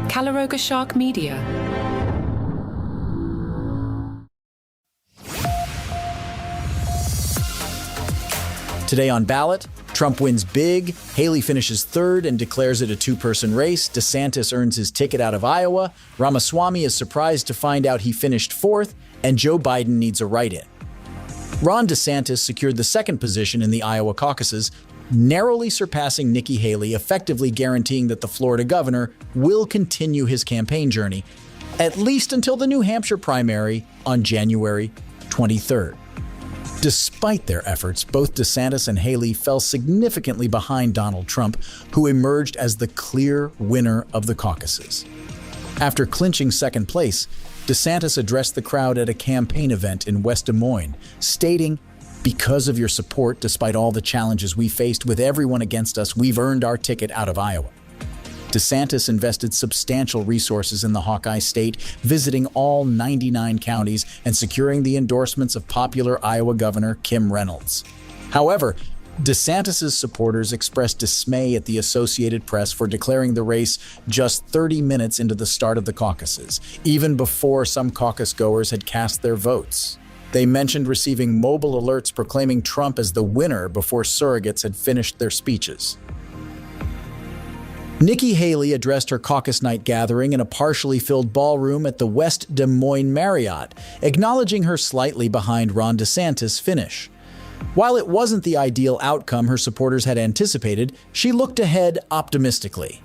Calaroga Shark Media. Today on Ballot, Trump wins big, Haley finishes third and declares it a two-person race, DeSantis earns his ticket out of Iowa, Ramaswamy is surprised to find out he finished fourth, and Joe Biden needs a write-in. Ron DeSantis secured the second position in the Iowa caucuses, narrowly surpassing Nikki Haley, effectively guaranteeing that the Florida governor will continue his campaign journey, at least until the New Hampshire primary on January 23rd. Despite their efforts, both DeSantis and Haley fell significantly behind Donald Trump, who emerged as the clear winner of the caucuses. After clinching second place, DeSantis addressed the crowd at a campaign event in West Des Moines, stating, "Because of your support, despite all the challenges we faced with everyone against us, we've earned our ticket out of Iowa." DeSantis invested substantial resources in the Hawkeye state, visiting all 99 counties and securing the endorsements of popular Iowa Governor Kim Reynolds. However, DeSantis' supporters expressed dismay at the Associated Press for declaring the race just 30 minutes into the start of the caucuses, even before some caucus goers had cast their votes. They mentioned receiving mobile alerts proclaiming Trump as the winner before surrogates had finished their speeches. Nikki Haley addressed her caucus night gathering in a partially filled ballroom at the West Des Moines Marriott, acknowledging her slightly behind Ron DeSantis' finish. While it wasn't the ideal outcome her supporters had anticipated, she looked ahead optimistically.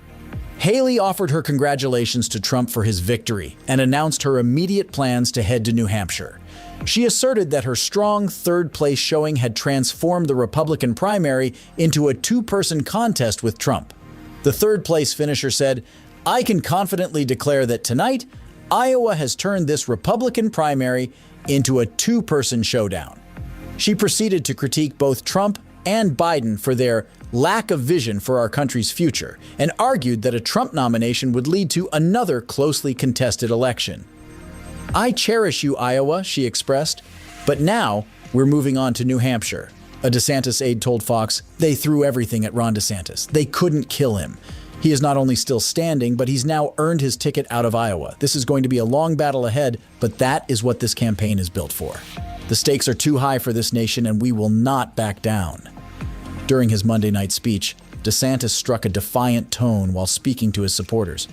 Haley offered her congratulations to Trump for his victory and announced her immediate plans to head to New Hampshire. She asserted that her strong third-place showing had transformed the Republican primary into a two-person contest with Trump. The third-place finisher said, "I can confidently declare that tonight, Iowa has turned this Republican primary into a two-person showdown." She proceeded to critique both Trump and Biden for their lack of vision for our country's future and argued that a Trump nomination would lead to another closely contested election. "I cherish you, Iowa," she expressed, "but now we're moving on to New Hampshire." A DeSantis aide told Fox, "They threw everything at Ron DeSantis. They couldn't kill him. He is not only still standing, but he's now earned his ticket out of Iowa. This is going to be a long battle ahead, but that is what this campaign is built for. The stakes are too high for this nation, and we will not back down." During his Monday night speech, DeSantis struck a defiant tone while speaking to his supporters.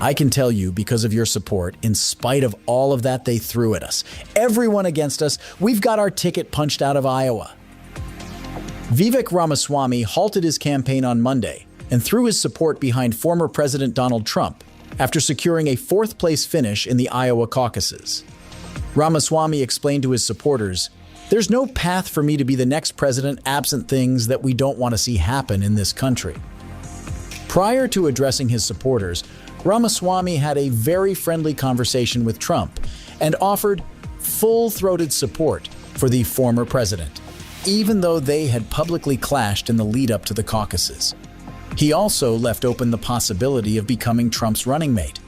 "I can tell you, because of your support, in spite of all of that they threw at us, everyone against us, we've got our ticket punched out of Iowa." Vivek Ramaswamy halted his campaign on Monday and threw his support behind former President Donald Trump after securing a fourth-place finish in the Iowa caucuses. Ramaswamy explained to his supporters, "There's no path for me to be the next president absent things that we don't want to see happen in this country." Prior to addressing his supporters, Ramaswamy had a very friendly conversation with Trump and offered full-throated support for the former president, even though they had publicly clashed in the lead-up to the caucuses. He also left open the possibility of becoming Trump's running mate.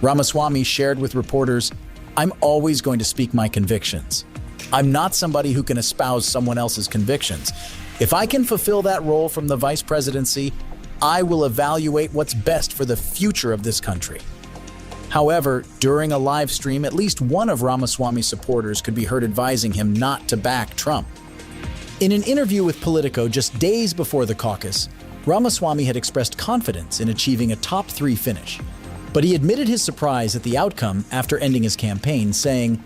Ramaswamy shared with reporters, "I'm always going to speak my convictions. I'm not somebody who can espouse someone else's convictions. If I can fulfill that role from the vice presidency, I will evaluate what's best for the future of this country." However, during a live stream, at least one of Ramaswamy's supporters could be heard advising him not to back Trump. In an interview with Politico just days before the caucus, Ramaswamy had expressed confidence in achieving a top 3 finish. But he admitted his surprise at the outcome after ending his campaign, saying,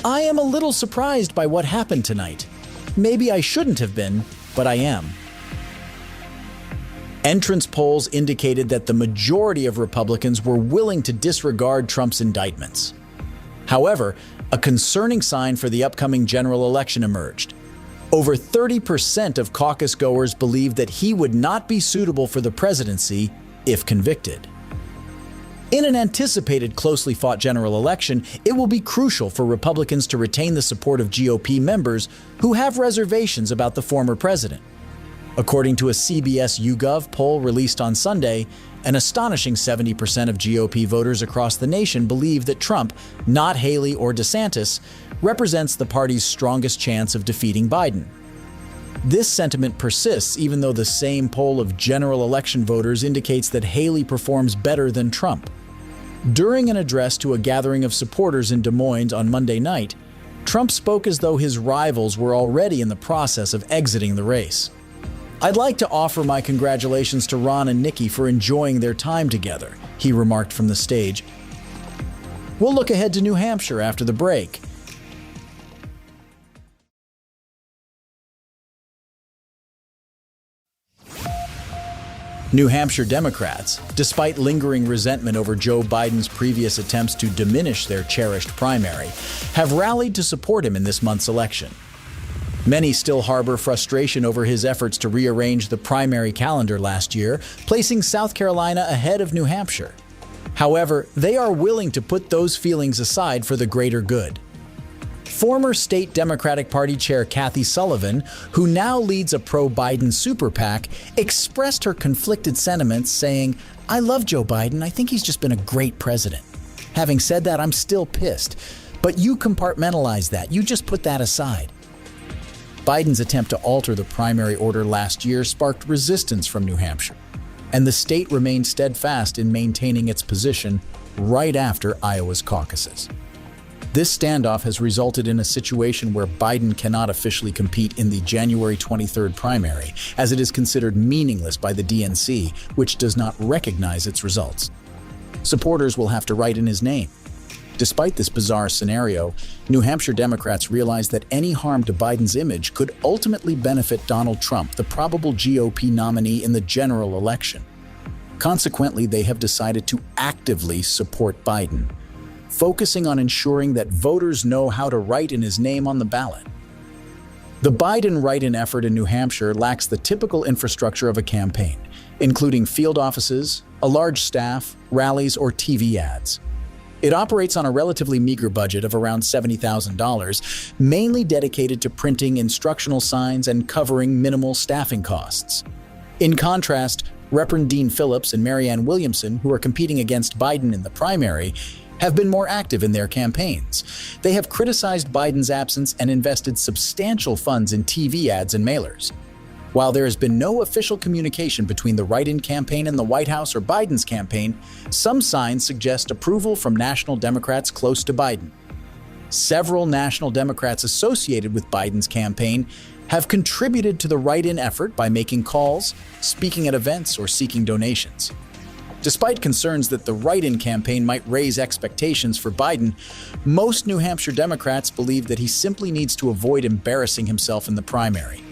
"I am a little surprised by what happened tonight. Maybe I shouldn't have been, but I am." Entrance polls indicated that the majority of Republicans were willing to disregard Trump's indictments. However, a concerning sign for the upcoming general election emerged. Over 30% of caucus goers believed that he would not be suitable for the presidency if convicted. In an anticipated closely fought general election, it will be crucial for Republicans to retain the support of GOP members who have reservations about the former president. According to a CBS YouGov poll released on Sunday, an astonishing 70% of GOP voters across the nation believe that Trump, not Haley or DeSantis, represents the party's strongest chance of defeating Biden. This sentiment persists even though the same poll of general election voters indicates that Haley performs better than Trump. During an address to a gathering of supporters in Des Moines on Monday night, Trump spoke as though his rivals were already in the process of exiting the race. "I'd like to offer my congratulations to Ron and Nikki for enjoying their time together," he remarked from the stage. We'll look ahead to New Hampshire after the break. New Hampshire Democrats, despite lingering resentment over Joe Biden's previous attempts to diminish their cherished primary, have rallied to support him in this month's election. Many still harbor frustration over his efforts to rearrange the primary calendar last year, placing South Carolina ahead of New Hampshire. However, they are willing to put those feelings aside for the greater good. Former state Democratic Party Chair Kathy Sullivan, who now leads a pro-Biden super PAC, expressed her conflicted sentiments, saying, "I love Joe Biden. I think he's just been a great president. Having said that, I'm still pissed. But you compartmentalize that. You just put that aside." Biden's attempt to alter the primary order last year sparked resistance from New Hampshire, and the state remained steadfast in maintaining its position right after Iowa's caucuses. This standoff has resulted in a situation where Biden cannot officially compete in the January 23rd primary, as it is considered meaningless by the DNC, which does not recognize its results. Supporters will have to write in his name. Despite this bizarre scenario, New Hampshire Democrats realize that any harm to Biden's image could ultimately benefit Donald Trump, the probable GOP nominee in the general election. Consequently, they have decided to actively support Biden, focusing on ensuring that voters know how to write in his name on the ballot. The Biden write-in effort in New Hampshire lacks the typical infrastructure of a campaign, including field offices, a large staff, rallies, or TV ads. It operates on a relatively meager budget of around $70,000, mainly dedicated to printing instructional signs and covering minimal staffing costs. In contrast, Reverend Dean Phillips and Marianne Williamson, who are competing against Biden in the primary, have been more active in their campaigns. They have criticized Biden's absence and invested substantial funds in TV ads and mailers. While there has been no official communication between the write-in campaign and the White House or Biden's campaign, some signs suggest approval from national Democrats close to Biden. Several national Democrats associated with Biden's campaign have contributed to the write-in effort by making calls, speaking at events, or seeking donations. Despite concerns that the write-in campaign might raise expectations for Biden, most New Hampshire Democrats believe that he simply needs to avoid embarrassing himself in the primary.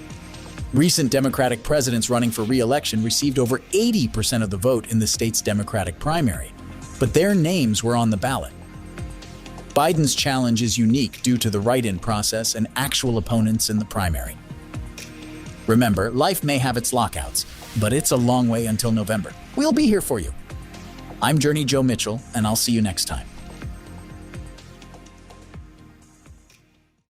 Recent Democratic presidents running for re-election received over 80% of the vote in the state's Democratic primary, but their names were on the ballot. Biden's challenge is unique due to the write-in process and actual opponents in the primary. Remember, life may have its lockouts, but it's a long way until November. We'll be here for you. I'm Journey Joe Mitchell, and I'll see you next time.